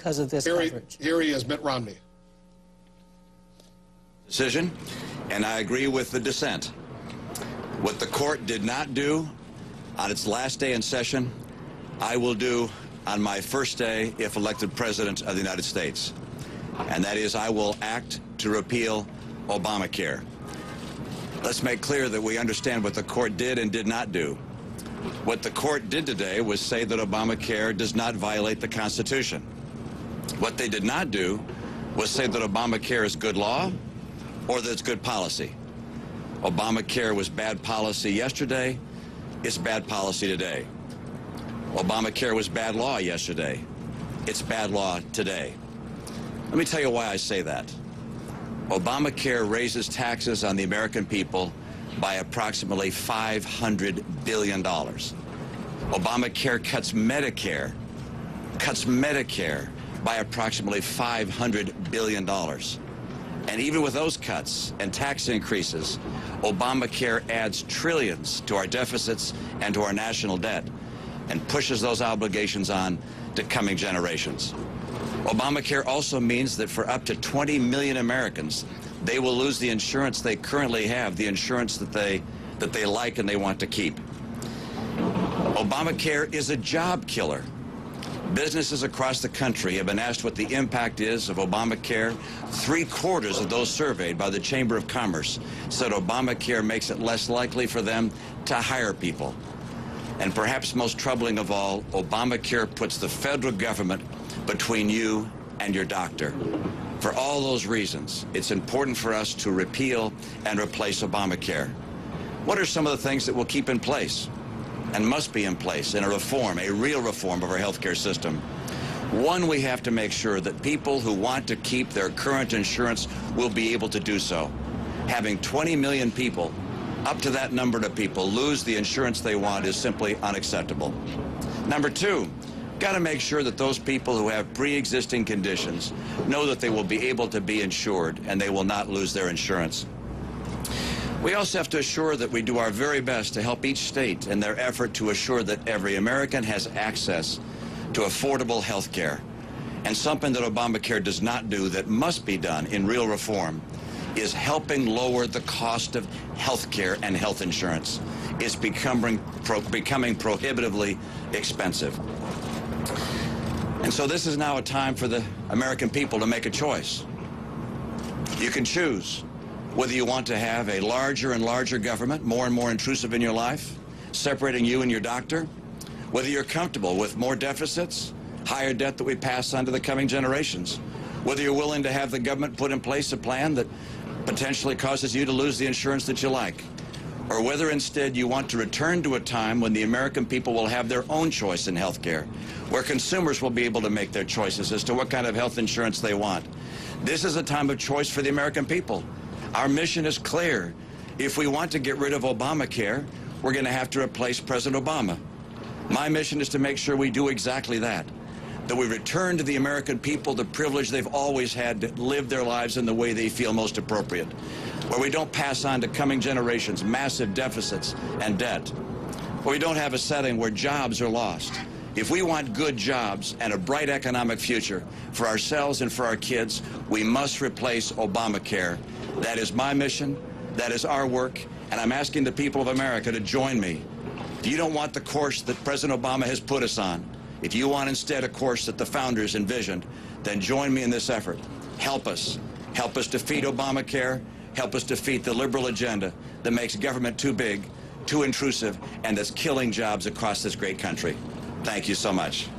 because of this coverage. Here he is, Mitt Romney. Decision, and I agree with the dissent. What the court did not do on its last day in session, I will do on my first day if elected President of the United States. And that is, I will act to repeal Obamacare. Let's make clear that we understand what the court did and did not do. What the court did today was say that Obamacare does not violate the Constitution. What they did not do was say that Obamacare is good law or that it's good policy. Obamacare was bad policy yesterday. It's bad policy today. Obamacare was bad law yesterday. It's bad law today. Let me tell you why I say that. Obamacare raises taxes on the American people by approximately $500 billion. Obamacare cuts Medicare by approximately $500 billion. And even with those cuts and tax increases, Obamacare adds trillions to our deficits and to our national debt and pushes those obligations on to coming generations. Obamacare also means that for up to 20 million Americans, they will lose the insurance they currently have, the insurance that they like and they want to keep. Obamacare is a job killer. Businesses across the country have been asked what the impact is of Obamacare. 3/4 of those surveyed by the Chamber of Commerce said Obamacare makes it less likely for them to hire people. And perhaps most troubling of all, Obamacare puts the federal government between you and your doctor. For all those reasons, it's important for us to repeal and replace Obamacare. What are some of the things that we'll keep in place and must be in place in a reform, a real reform of our healthcare system? One, we have to make sure that people who want to keep their current insurance will be able to do so. Having 20 million people, up to that number of people, lose the insurance they want is simply unacceptable. Number two, got to make sure that those people who have pre-existing conditions know that they will be able to be insured and they will not lose their insurance. We also have to assure that we do our very best to help each state in their effort to assure that every American has access to affordable health care. And something that Obamacare does not do that must be done in real reform is helping lower the cost of health care and health insurance. It's becoming prohibitively expensive. And so this is now a time for the American people to make a choice. You can choose whether you want to have a larger and larger government, more and more intrusive in your life, separating you and your doctor, whether you're comfortable with more deficits, higher debt that we pass on to the coming generations, whether you're willing to have the government put in place a plan that potentially causes you to lose the insurance that you like, or whether instead you want to return to a time when the American people will have their own choice in health care, where consumers will be able to make their choices as to what kind of health insurance they want. This is a time of choice for the American people. Our mission is clear. If we want to get rid of Obamacare, we're going to have to replace President Obama. My mission is to make sure we do exactly that we return to the American people the privilege they've always had to live their lives in the way they feel most appropriate, where we don't pass on to coming generations massive deficits and debt, where we don't have a setting where jobs are lost. If we want good jobs and a bright economic future for ourselves and for our kids, we must replace Obamacare. That is my mission. That is our work. And I'm asking the people of America to join me. If you don't want the course that President Obama has put us on, if you want instead a course that the founders envisioned, then join me in this effort. Help us. Help us defeat Obamacare. Help us defeat the liberal agenda that makes government too big, too intrusive, and that's killing jobs across this great country. Thank you so much.